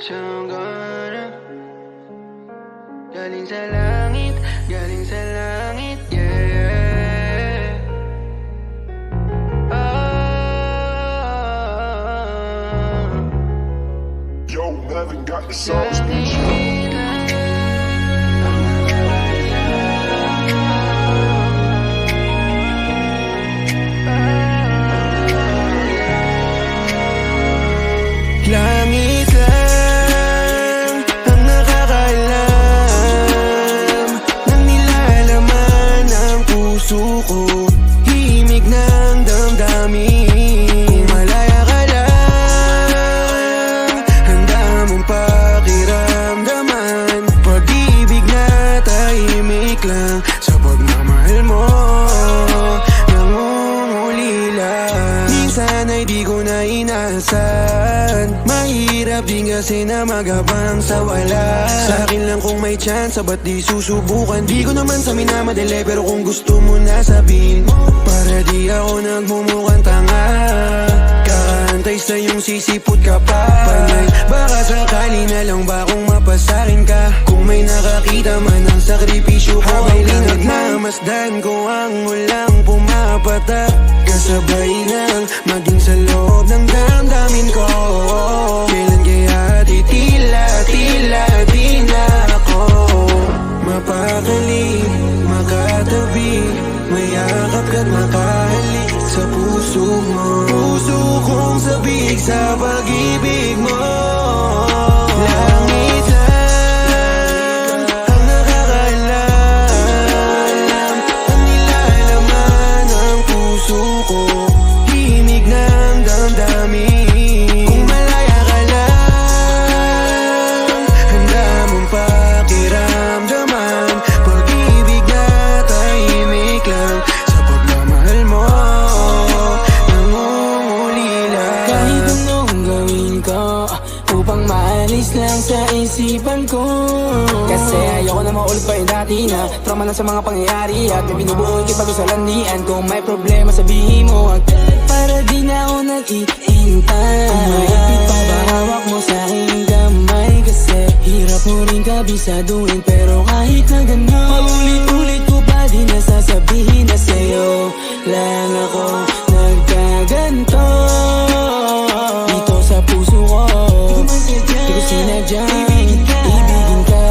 Sanggana galing sa langit, yeah. Yo, Melvin got the sauce, bitch. Langit lang ang nakakaalam ng nilalaman ng puso ko. Himig ng damdamin. Kung malaya ka lang, handa mong pakiramdaman. Pag-ibig na tahimik lang sa pagmamahal mo. Nangungulila, minsan ay di ko na inaasahan. Mahirap din kasi na magabang sa wala. Sa akin lang kung may chance, ba't di susubukan? Di ko naman sa minamadali, pero kung gusto mo na sabihin mo, para di ako nagmumukhang tanga. Kakantay sa iyong sisipot ka pa. Panay, baka sakali na lang ba kung mapasakin ka? Kung may nakakita man ang sakripisyo ko, ay lang nagmamasdan ko ang ulang pumapata. Kasabay lang maging sa loob ng damdamin ko. Kailan kaya titila di na ako mapakali, makatabi, mayakap ka't makahalik sa puso mo. Puso kong sabik sa pag-ibig mo. Langit lang ang nakakaalam ang nilalaman ng puso ko. Himig ng damdamin. Kung malaya ka lang, handa mong pakiramdaman. Pag-ibig na tahimik lang sa pagmamahal mo. Nangungulila. Kahit anong gawin ko upang maalis lang sa isipan ko, kasi ayoko na maulit pa yung dati na trauma na sa mga pangyayari. At may binubuo ikibago sa landian. Kung may problema sabihin mo agad, para di na ako nag-iintay. Kung maipit pa ba hawak mo sa aking kamay, kasi hirap mo rin kabisaduhin. Pero kahit na gano'n, paulit-ulit ko pa din nasasabihin na sa'yo lang ako nagkaganto. Dito sa puso ko, di ko sinadyang ibigin ka.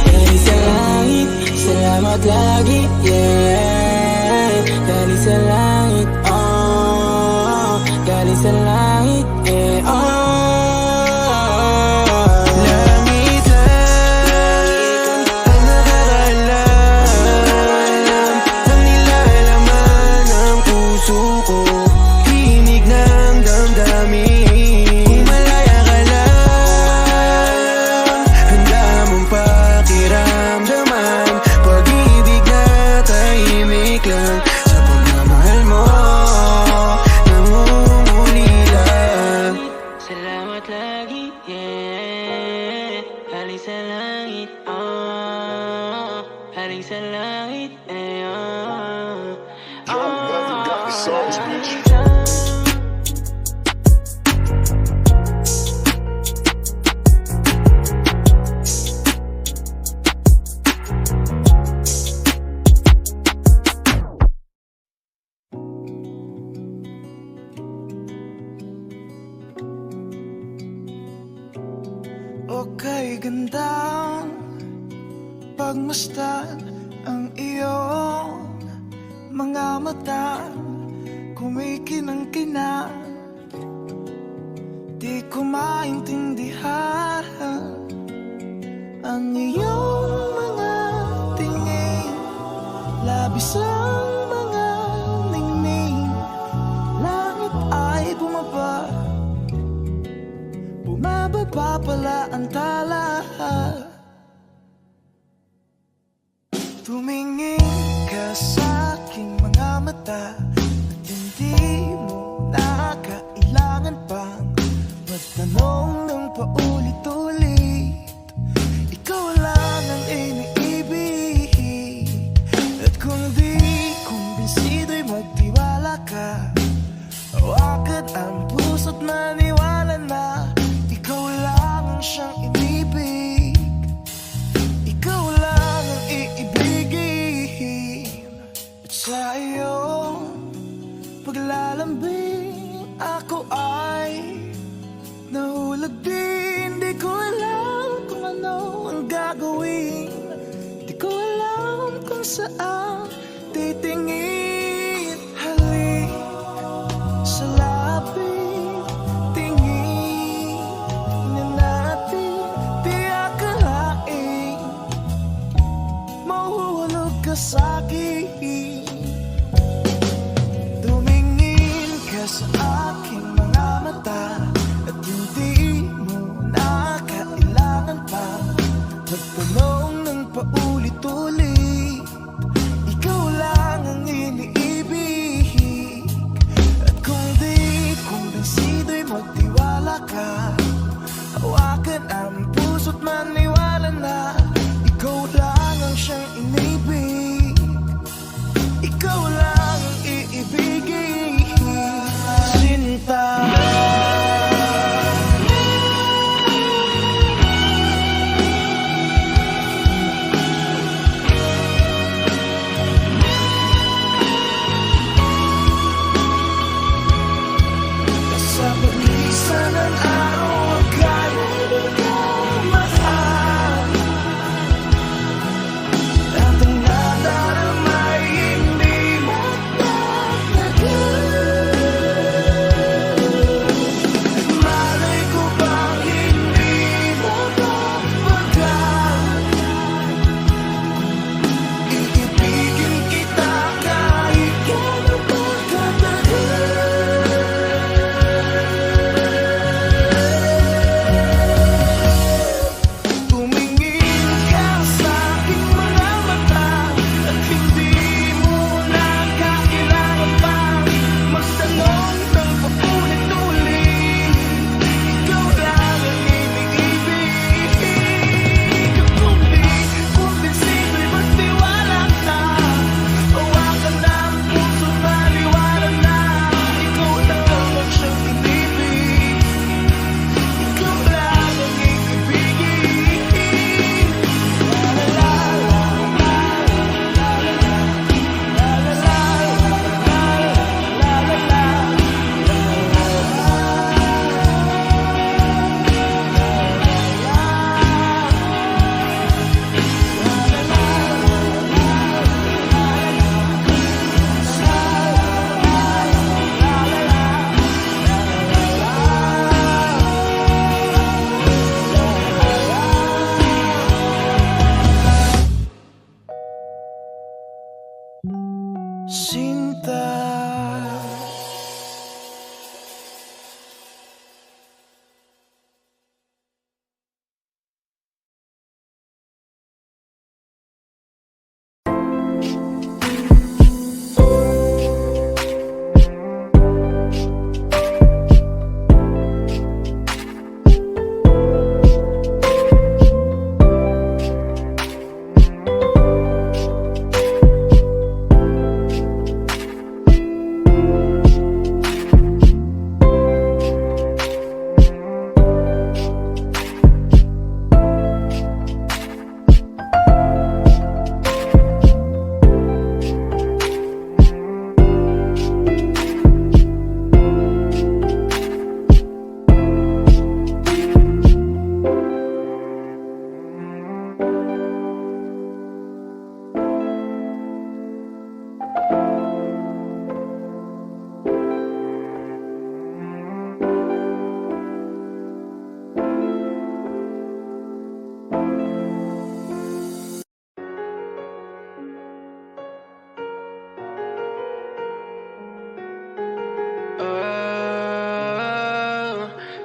Dahil sa langit, salamat lagi, yeah. Dahil sa langit, oh. Dahil sa langit, yeah, oh. Langit lang ang nakakaalam ang nilalaman ng puso ko. Himig ng damdamin. Kung malaya ka lang, handa mong pakiramdaman. Pag-ibig na tahimik lang sa pagmamahal mo. Nangungulila. Salamat lagi, yeah. Haling sa langit, oh. Haling sa langit, eh, oh. Yo, Melvin got the sauce, bitch. Okay, gandang pagmasdan ang iyong mga mata. Kumikinang-kinang, di ko maintindihan ang iyong mga tingin. Labis ang mga ningning. Langit ay bumaba, bumababa pala ang tala. Tumingin ka sa aking mga mata at hindi mo na kailangan pang magtanong ng paulit-ulit. Ikaw lang ang iniibig, at kung di kumbinsido'y magtiwala ka. Hawakan ang puso't maniwala na kung saan titingin. Halik sa lapit, tingin na natin. Di akalain mahuhulog ka sa'kin. Tumingin ka sa aking mga mata at hindi mo na kailangan pa magtanong ng paulit-ulit. Ikaw lang ang iniibig. At kung di kumbinsido'y magtiwala ka, hawakan ang puso't maniwala na ikaw lang ang siyang inibig. Ikaw lang ang iibigin, Sinta. Sa paglisan ng araw, akala ikaw mahal. At ang nadaramay hindi magtatagal. Malay ko bang hindi mapapagal. Iibigin kita kahit kailan magtatagal. Tumingin ka sa aking mga mata at hindi mo na kailangan pa magtanong ng paulit-ulit. Ikaw lang ang iniibig. Kung di kumbinsido'y magtiwala ka, hawakan na ang puso't maniwala na ikaw lang ang siyang inibig. Ikaw lang ang iibigin. Sinta.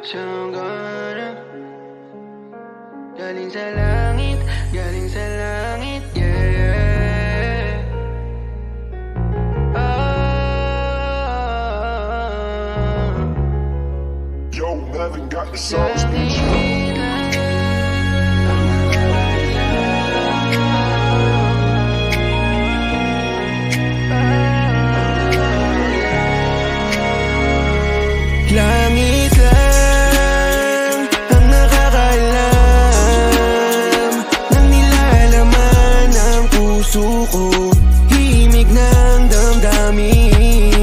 Siyang gana galing sa langit, yeah. Yo, Melvin got the sauce, bitch. Langit lang ang nakakaalam ng nilalaman ng puso ko, himig ng damdamin.